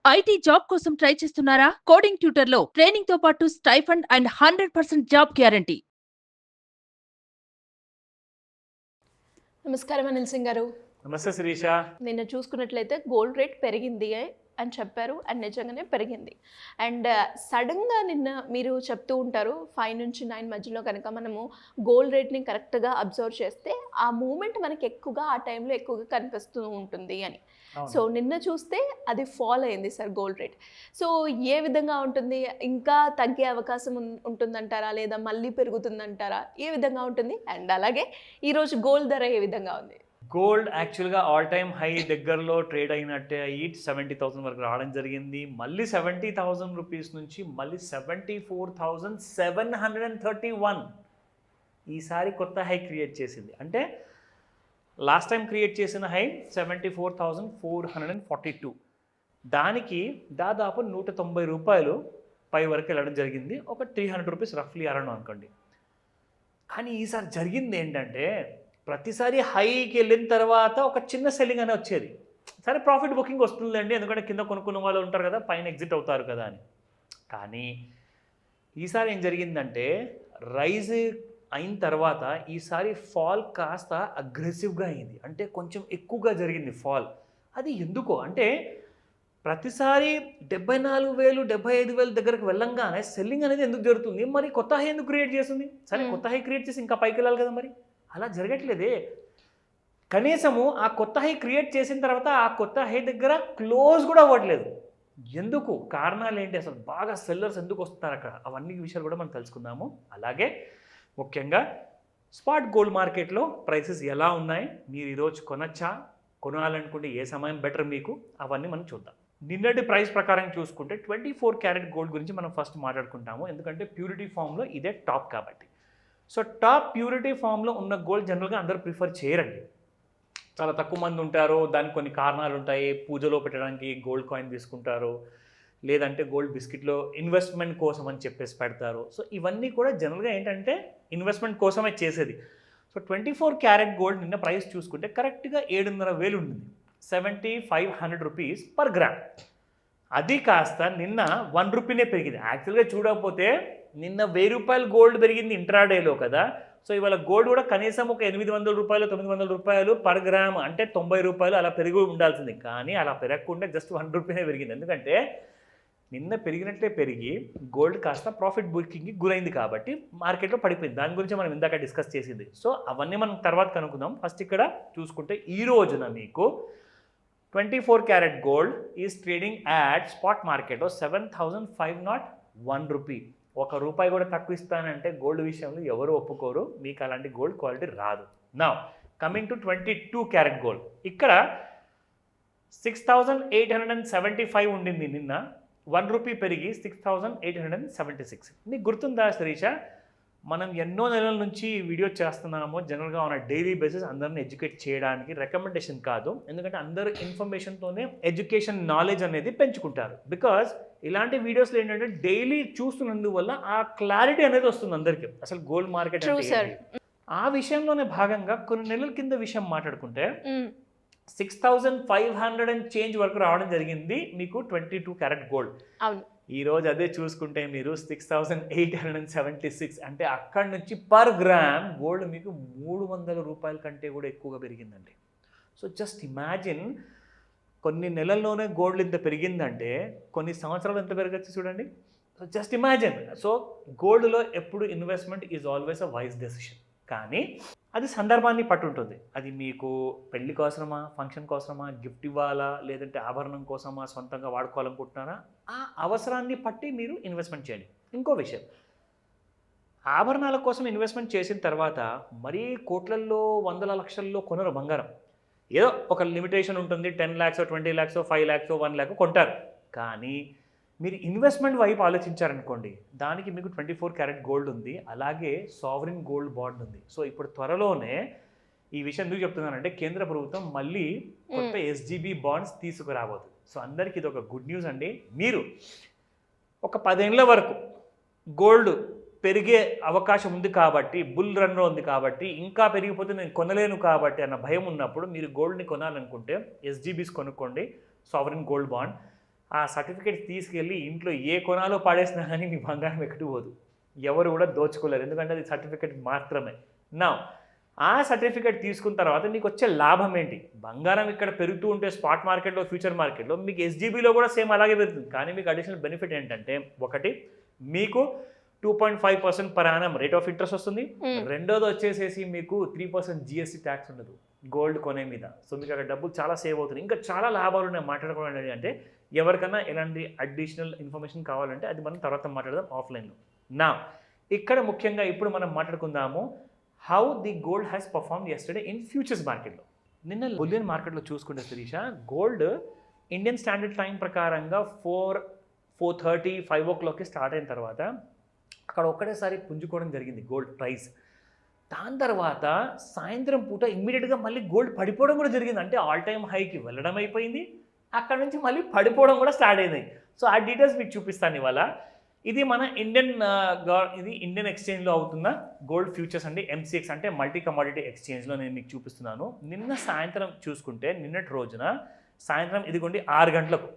IT job కోసం try చేస్తున్నారా? Coding ట్యూటర్లో ట్రైనింగ్‌తో పాటు స్టైఫండ్ అండ్ 100% జాబ్ గ్యారంటీ. నమస్కారం అనిల్ సింగ్ గారు. నమస్తే శిరీష. నిన్న చూసుకున్నట్లయితే గోల్డ్ రేట్ పెరిగింది అని చెప్పారు. అండ్ నిజంగానే పెరిగింది. అండ్ సడన్‌గా నిన్న మీరు చెప్తూ ఉంటారు 5-9 మధ్యలో కనుక మనము గోల్డ్ రేట్‌ని కరెక్ట్‌గా అబ్జర్వ్ చేస్తే ఆ మూవ్‌మెంట్ మనకి ఎక్కువగా ఆ టైంలో ఎక్కువగా కనిపిస్తూ ఉంటుంది అని. సో నిన్న చూస్తే అది ఫాల్ అయింది సార్ గోల్డ్ రేట్. సో ఏ విధంగా ఉంటుంది? ఇంకా తగ్గే అవకాశం ఉంటుందంటారా? లేదా మళ్ళీ పెరుగుతుందంటారా? ఏ విధంగా ఉంటుంది? అండ్ అలాగే ఈరోజు గోల్డ్ ధర ఏ విధంగా ఉంది? గోల్డ్ యాక్చువల్గా ఆల్ టైమ్ హై దగ్గరలో ట్రేడ్ అయినట్టే అయ్యి 70,000 వరకు రావడం జరిగింది. మళ్ళీ 70,000 రూపీస్ నుంచి మళ్ళీ 74,731 ఈసారి కొత్త హై క్రియేట్ చేసింది. అంటే లాస్ట్ టైం క్రియేట్ చేసిన హై 74,442. దానికి దాదాపు 190 రూపాయలు పై వరకు వెళ్ళడం జరిగింది. ఒక 300 రూపీస్ రఫ్లీ అరౌండ్ అనుకోండి. కానీ ఈసారి జరిగింది ఏంటంటే ప్రతిసారి హైకి వెళ్ళిన తర్వాత ఒక చిన్న సెల్లింగ్ అనే వచ్చేది. సరే ప్రాఫిట్ బుకింగ్ వస్తుందండి, ఎందుకంటే కింద కొనుక్కున్న వాళ్ళు ఉంటారు కదా, పైన ఎగ్జిట్ అవుతారు కదా అని. కానీ ఈసారి ఏం జరిగిందంటే రైజ్ అయిన తర్వాత ఈసారి ఫాల్ కాస్త అగ్రెసివ్గా అయింది. అంటే కొంచెం ఎక్కువగా జరిగింది ఫాల్. అది ఎందుకో అంటే ప్రతిసారి 74,000 75,000 దగ్గరకు వెళ్ళంగానే సెల్లింగ్ అనేది ఎందుకు జరుగుతుంది? మరి కొత్త హై ఎందుకు క్రియేట్ చేస్తుంది? సరే కొత్త హై క్రియేట్ చేసి ఇంకా పైకి వెళ్ళాలి కదా, మరి అలా జరగట్లేదే. కనీసము ఆ కొత్త హై క్రియేట్ చేసిన తర్వాత ఆ కొత్త హై దగ్గర క్లోజ్ కూడా అవ్వట్లేదు. ఎందుకు? కారణాలు ఏంటి? అసలు బాగా సెల్లర్స్ ఎందుకు వస్తున్నారు అక్కడ? అవన్నీ విషయాలు కూడా మనం తెలుసుకుందాము. అలాగే ముఖ్యంగా స్పాట్ గోల్డ్ మార్కెట్లో ప్రైసెస్ ఎలా ఉన్నాయి, మీరు ఈరోజు కొనచ్చా, కొనాలనుకుంటే ఏ సమయం బెటర్ మీకు, అవన్నీ మనం చూద్దాం. నిన్నటి ప్రైస్ ప్రకారం చూసుకుంటే 24 క్యారెట్ గోల్డ్ గురించి మనం ఫస్ట్ మాట్లాడుకుంటాము. ఎందుకంటే ప్యూరిటీ ఫామ్లో ఇదే టాప్ కాబట్టి. సో టాప్ ప్యూరిటీ ఫామ్లో ఉన్న గోల్డ్ జనరల్గా అందరూ ప్రిఫర్ చేయరండి. చాలా తక్కువ మంది ఉంటారు. దానికి కొన్ని కారణాలు ఉంటాయి. పూజలో పెట్టడానికి గోల్డ్ కాయిన్ తీసుకుంటారు, లేదంటే గోల్డ్ బిస్కెట్లో ఇన్వెస్ట్మెంట్ కోసం అని చెప్పేసి పెడతారు. సో ఇవన్నీ కూడా జనరల్గా ఏంటంటే ఇన్వెస్ట్మెంట్ కోసమే చేసేది. సో 24 క్యారెట్ గోల్డ్ నిన్న ప్రైస్ చూసుకుంటే కరెక్ట్గా 7,500 ఉండింది. 7,500 రూపీస్ పర్ గ్రామ్. అది కాస్త నిన్న 1 రూపీనే పెరిగింది. యాక్చువల్గా చూడకపోతే నిన్న 1,000 రూపాయలు గోల్డ్ పెరిగింది ఇంట్రాడేలో కదా. సో ఇవాళ గోల్డ్ కూడా కనీసం ఒక 800 రూపాయలు 900 రూపాయలు పర్ గ్రామ్, అంటే 90 రూపాయలు అలా పెరిగి ఉండాల్సింది. కానీ అలా పెరగకుండా జస్ట్ 1 రూపీనే పెరిగింది. ఎందుకంటే నిన్న పెరిగినట్లే పెరిగి గోల్డ్ కాస్త ప్రాఫిట్ బుకింగ్కి గురైంది కాబట్టి మార్కెట్లో పడిపోయింది. దాని గురించి మనం ఇందాక డిస్కస్ చేసింది. సో అవన్నీ మనం తర్వాత కనుక్కుందాం. ఫస్ట్ ఇక్కడ చూసుకుంటే ఈ రోజున మీకు 24 carat gold is trading at spot మార్కెట్లో 7,501 రూపీ. ₹1 కూడా తక్కువ ఇస్తానంటే గోల్డ్ విషయంలో ఎవరు ఒప్పుకోరు. మీకు అలాంటి గోల్డ్ క్వాలిటీ రాదు. Now coming to 22 carat gold, ఇక్కడ 6,875 ఉండింది నిన్న. 1 రూపీ పెరిగి 6,876. మీకు గుర్తుందా శిరీష, మనం ఎన్నో నెలల నుంచి వీడియో చేస్తున్నాము. జనరల్గా ఆన్ డైలీ బేసిస్ అందరిని ఎడ్యుకేట్ చేయడానికి, రికమెండేషన్ కాదు. ఎందుకంటే అందరూ ఇన్ఫర్మేషన్తోనే ఎడ్యుకేషన్ నాలెడ్జ్ అనేది పెంచుకుంటారు. బికాజ్ ఇలాంటి వీడియోస్లో ఏంటంటే డైలీ చూస్తున్నందువల్ల ఆ క్లారిటీ అనేది వస్తుంది అందరికీ, అసలు గోల్డ్ మార్కెట్ అంటే. ఆ విషయంలోనే భాగంగా కొన్ని నెలల కింద విషయం మాట్లాడుకుంటే 6,500 అండ్ చేంజ్ వరకు రావడం జరిగింది మీకు 22 క్యారెట్ గోల్డ్. ఈరోజు అదే చూసుకుంటే మీరు 6,876, అంటే అక్కడి నుంచి పర్ గ్రామ్ గోల్డ్ మీకు 300 రూపాయల కంటే కూడా ఎక్కువగా పెరిగిందండి. సో జస్ట్ ఇమాజిన్, కొన్ని నెలల్లోనే గోల్డ్ ఇంత పెరిగిందంటే కొన్ని సంవత్సరాలు ఎంత పెరగచ్చు చూడండి. So just imagine. సో గోల్డ్లో ఎప్పుడు investment is always a wise decision. కానీ అది సందర్భాన్ని పట్టు ఉంటుంది. అది మీకు పెళ్లి కోసమా, ఫంక్షన్ కోసమా, గిఫ్ట్ ఇవ్వాలా, లేదంటే ఆభరణం కోసమా, సొంతంగా వాడుకోవాలనుకుంటున్నారా, ఆ అవసరాన్ని పట్టి మీరు ఇన్వెస్ట్మెంట్ చేయండి. ఇంకో విషయం, ఆభరణాల కోసం ఇన్వెస్ట్మెంట్ చేసిన తర్వాత మరీ కోట్లల్లో 100 లక్షల్లో కొనరు బంగారం. ఏదో ఒక లిమిటేషన్ ఉంటుంది. 10 lakhs 20 lakhs 5 lakhs 1 lakh కొంటారు. కానీ మీరు ఇన్వెస్ట్మెంట్ వైపు ఆలోచించారనుకోండి, దానికి మీకు 24 క్యారెట్ గోల్డ్ ఉంది, అలాగే సావరిన్ గోల్డ్ బాండ్ ఉంది. సో ఇప్పుడు త్వరలోనే ఈ విషయం ఎందుకు చెప్తున్నానంటే కేంద్ర ప్రభుత్వం మళ్ళీ కొత్త SGB బాండ్స్ తీసుకురాబోతుంది. సో అందరికీ ఇది ఒక గుడ్ న్యూస్ అండి. మీరు ఒక 10 ఏళ్ళ వరకు గోల్డ్ పెరిగే అవకాశం ఉంది కాబట్టి, బుల్ రన్లో ఉంది కాబట్టి, ఇంకా పెరిగిపోతే నేను కొనలేను కాబట్టి అన్న భయం ఉన్నప్పుడు మీరు గోల్డ్ని కొనాలనుకుంటే SGBs కొనుక్కోండి, సావరిన్ గోల్డ్ బాండ్. ఆ సర్టిఫికేట్ తీసుకెళ్ళి ఇంట్లో ఏ కొనాలో పాడేసినా కానీ మీ బంగారం ఎక్కడికి పోదు, ఎవరు కూడా దోచుకోలేరు, ఎందుకంటే అది సర్టిఫికేట్ మాత్రమే. నా ఆ సర్టిఫికేట్ తీసుకున్న తర్వాత మీకు వచ్చే లాభం ఏంటి? బంగారం ఇక్కడ పెరుగుతూ ఉంటే స్పాట్ మార్కెట్లో, ఫ్యూచర్ మార్కెట్లో మీకు ఎస్జీబీలో కూడా సేమ్ అలాగే పెరుగుతుంది. కానీ మీకు అడిషనల్ బెనిఫిట్ ఏంటంటే, ఒకటి మీకు 2.5% per annum rate of interest వస్తుంది. రెండోది వచ్చేసేసి మీకు 3% జిఎస్టీ ట్యాక్స్ ఉండదు గోల్డ్ కొనే మీద. సో మీకు అక్కడ డబ్బులు చాలా సేవ్ అవుతుంది. ఇంకా చాలా లాభాలు ఉన్నాయి మాట్లాడుకోవడం. అంటే ఎవరికన్నా ఎలాంటి అడిషనల్ ఇన్ఫర్మేషన్ కావాలంటే అది మనం తర్వాత మాట్లాడదాం ఆఫ్లైన్లో. నా ఇక్కడ ముఖ్యంగా ఇప్పుడు మనం మాట్లాడుకుందాము how the gold has perform yesterday in futures మార్కెట్లో. నిన్న బులియన్ మార్కెట్లో చూసుకుంటే Sirisha, gold Indian standard time ప్రకారంగా 4:30, 5 o'clockకి స్టార్ట్ అయిన తర్వాత అక్కడ ఒక్కటేసారి పుంజుకోవడం జరిగింది గోల్డ్ ప్రైస్. దాని తర్వాత సాయంత్రం పూట ఇమ్మీడియట్గా మళ్ళీ గోల్డ్ పడిపోవడం కూడా జరిగింది. అంటే ఆల్ టైమ్ హైకి వెళ్ళడం అయిపోయింది, అక్కడ నుంచి మళ్ళీ పడిపోవడం కూడా స్టార్ట్ అయింది. సో ఆ డీటెయిల్స్ మీకు చూపిస్తాను ఇవాళ. ఇది మన ఇండియన్ ఎక్స్చేంజ్లో అవుతున్న గోల్డ్ ఫ్యూచర్స్ అండి, MCX అంటే మల్టీ కమోడిటీ ఎక్స్చేంజ్లో నేను మీకు చూపిస్తున్నాను. నిన్న సాయంత్రం చూసుకుంటే, నిన్నటి రోజున సాయంత్రం ఇదిగోండి 6 గంటలకు,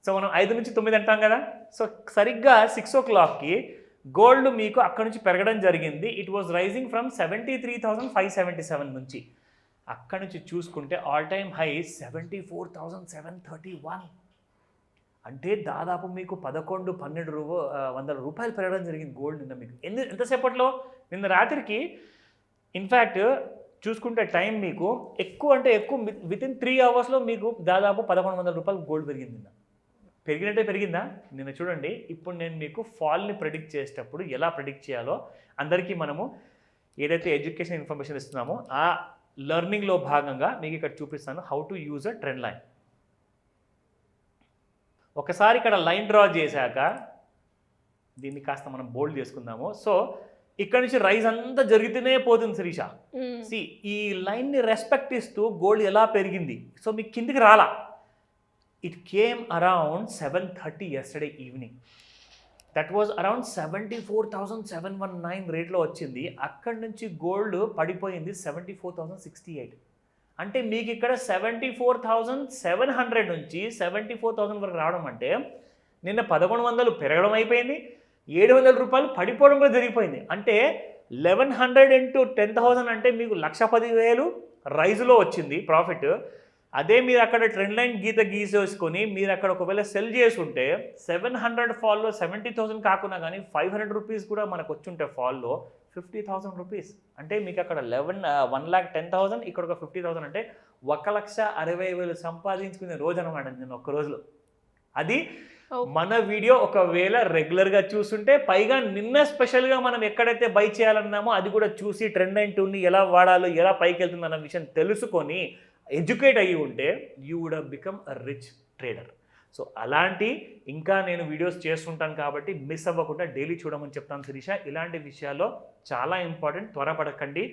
సో మనం 5 నుంచి 9 అంటాం కదా, సో సరిగ్గా 6 o'clockకి గోల్డ్ మీకు అక్కడ నుంచి పెరగడం జరిగింది. ఇట్ వాజ్ రైజింగ్ ఫ్రమ్ 73,577 నుంచి. అక్కడ నుంచి చూసుకుంటే ఆల్ టైమ్ హై 74,731. అంటే దాదాపు మీకు 11-12 రూపాయలు పెరగడం జరిగింది గోల్డ్ నిన్న మీకు. ఎంతసేపట్లో? నిన్న రాత్రికి ఇన్ఫ్యాక్ట్ చూసుకుంటే టైం మీకు ఎక్కువ అంటే ఎక్కువ, వితిన్ 3 అవర్స్లో మీకు దాదాపు 1100 రూపాయలు గోల్డ్ పెరిగింది. నిన్న పెరిగినట్టే పెరిగిందా? నిన్న చూడండి. ఇప్పుడు నేను మీకు ఫాల్ని ప్రెడిక్ట్ చేసేటప్పుడు ఎలా ప్రెడిక్ట్ చేయాలో అందరికీ మనము ఏదైతే ఎడ్యుకేషన్ ఇన్ఫర్మేషన్ ఇస్తున్నామో ఆ లెర్నింగ్లో భాగంగా మీకు ఇక్కడ చూపిస్తాను how to use a trend line. ఒకసారి ఇక్కడ లైన్ డ్రా చేశాక దీన్ని కాస్త మనం బోల్డ్ చేసుకుందాము. సో ఇక్కడ నుంచి రైజ్ అంతా జరుగుతూనే పోతుంది శిరీష. సి ఈ లైన్ని రెస్పెక్ట్ ఇస్తూ గోల్డ్ ఎలా పెరిగింది, సో మీకు కిందికి రాలా. It came around 7:30 yesterday evening. That was around 74,719 రేట్లో వచ్చింది. అక్కడి నుంచి గోల్డ్ పడిపోయింది 74,068. అంటే మీకు ఇక్కడ 74,700 నుంచి 74,000 వరకు రావడం అంటే నిన్న 1100 పెరగడం అయిపోయింది, 700 రూపాయలు పడిపోవడం కూడా జరిగిపోయింది. అంటే 1100 into 10,000 అంటే మీకు 1,10,000 రైజులో వచ్చింది ప్రాఫిట్. అదే మీరు అక్కడ ట్రెండ్ లైన్ గీసేసుకొని మీరు అక్కడ ఒకవేళ సెల్ చేసి ఉంటే 700 ఫాల్లో 70,000 కాకుండా కానీ 500 రూపీస్ కూడా మనకు వచ్చుంటే ఫాల్లో 50,000 రూపీస్. అంటే మీకు అక్కడ 1,10,000, ఇక్కడ ఒక 50,000 అంటే 1,60,000 సంపాదించుకునే రోజు అనమాట నేను ఒక్క రోజులో. అది మన వీడియో ఒకవేళ రెగ్యులర్గా చూస్తుంటే, పైగా నిన్న స్పెషల్గా మనం ఎక్కడైతే బై చేయాలన్నామో అది కూడా చూసి ట్రెండ్ లైన్ టూల్ని ఎలా వాడాలో, ఎలా పైకి వెళ్తుంది అన్న విషయం తెలుసుకొని ఎడ్యుకేట్ అయ్యి ఉంటే you would have become a rich trader. So అలాంటి ఇంకా నేను వీడియోస్ చేస్తుంటాను కాబట్టి మిస్ అవ్వకుండా డైలీ చూడమని చెప్తాను శిరీష. ఇలాంటి విషయాల్లో చాలా ఇంపార్టెంట్, త్వరపడకండి.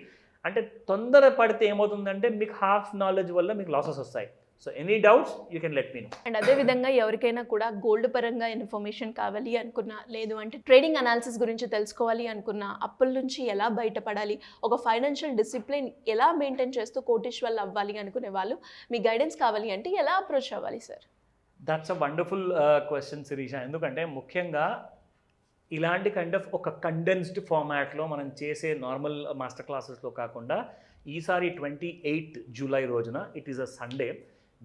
అంటే తొందర పడితే ఏమవుతుందంటే మీకు హాఫ్ నాలెడ్జ్ వల్ల మీకు లాసెస్ వస్తాయి. So any doubts you can let me know. And అదేవిధంగా ఎవరికైనా కూడా గోల్డ్ పరంగా ఇన్ఫర్మేషన్ కావాలి అనుకున్నా, లేదు అంటే ట్రేడింగ్ అనాలిసిస్ గురించి తెలుసుకోవాలి అనుకున్నా, అప్పుల నుంచి ఎలా బయటపడాలి, ఒక ఫైనాన్షియల్ డిసిప్లిన్ ఎలా మెయింటైన్ చేస్తూ కోటీశ్వర్లు అవ్వాలి అనుకునే వాళ్ళు మీ గైడెన్స్ కావాలి అంటే ఎలా అప్రోచ్ అవ్వాలి sir? That's a wonderful question Sirisha. ఎందుకంటే ముఖ్యంగా ఇలాంటి కైండ్ ఆఫ్ ఒక కండెన్స్డ్ ఫార్మాట్లో మనం చేసే నార్మల్ మాస్టర్ క్లాసెస్లో కాకుండా ఈసారి 28 జూలై రోజున, ఇట్ ఈస్ అ సండే,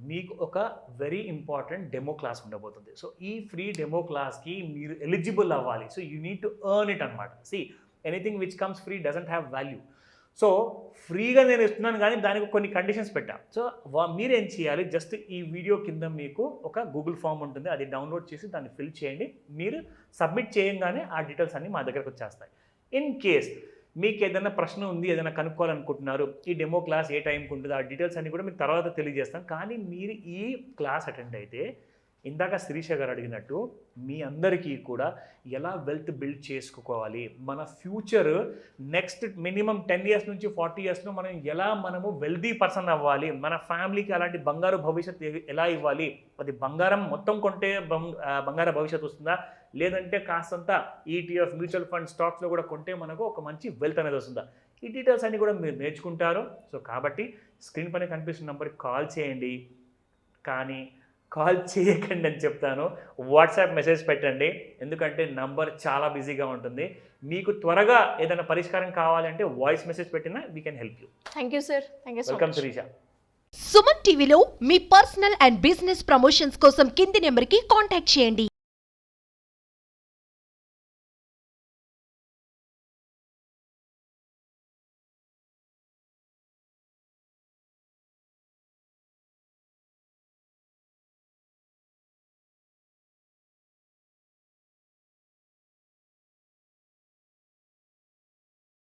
మీకు ఒక వెరీ ఇంపార్టెంట్ డెమో క్లాస్ ఉండబోతుంది. సో ఈ ఫ్రీ డెమో క్లాస్కి మీరు ఎలిజిబుల్ అవ్వాలి. So you need to earn it అనమాట. See anything which comes free doesn't have value. So ఫ్రీగా నేను ఇస్తున్నాను కానీ దానికి కొన్ని కండిషన్స్ పెట్టా. సో మీరేం చేయాలి, జస్ట్ ఈ వీడియో కింద మీకు ఒక గూగుల్ ఫామ్ ఉంటుంది, అది డౌన్లోడ్ చేసి దాన్ని ఫిల్ చేయండి. మీరు సబ్మిట్ చేయంగానే ఆ డీటెయిల్స్ అన్నీ మా దగ్గరకు వచ్చేస్తాయి. ఇన్ కేస్ మీకు ఏదైనా ప్రశ్న ఉంది, ఏదైనా కనుక్కోవాలనుకుంటున్నారు, ఈ డెమో క్లాస్ ఏ టైంకి ఉంటుంది, ఆ డీటెయిల్స్ అన్నీ కూడా మీకు తర్వాత తెలియజేస్తాను. కానీ మీరు ఈ క్లాస్ అటెండ్ అయితే ఇందాక శిరీష గారు అడిగినట్టు మీ అందరికీ కూడా ఎలా వెల్త్ బిల్డ్ చేసుకోవాలి, మన ఫ్యూచర్ నెక్స్ట్ మినిమం 10 years నుంచి 40 yearsలో మనము వెల్తీ పర్సన్ అవ్వాలి, మన ఫ్యామిలీకి అలాంటి బంగారు భవిష్యత్తు ఎలా ఇవ్వాలి, అది బంగారం మొత్తం కొంటే బంగారు భవిష్యత్తు వస్తుందా, లేదంటే కాస్తంత ETF మ్యూచువల్ ఫండ్ స్టాక్స్లో కూడా కొంటే మనకు ఒక మంచి వెల్త్ అనేది వస్తుందా, ఈ డీటెయిల్స్ అన్నీ కూడా మీరు నేర్చుకుంటారు. సో కాబట్టి స్క్రీన్ పైన కనిపిస్తున్న నెంబర్కి కాల్ చేయండి. కానీ కాల్ చేయకండి అని చెప్తాను. వాట్సాప్ మెసేజ్ పెట్టండి, ఎందుకంటే నంబర్ చాలా బిజీగా ఉంటుంది. మీకు త్వరగా ఏదైనా పరిష్కారం కావాలంటే వాయిస్ మెసేజ్ పెట్టినా we can help you. Thank you sir. Thank you so welcome much. Sirisha. Suman టీవీలో మీ పర్సనల్ అండ్ బిజినెస్ ప్రమోషన్స్ కోసం కింది నెంబర్కి కాంటాక్ట్ చేయండి.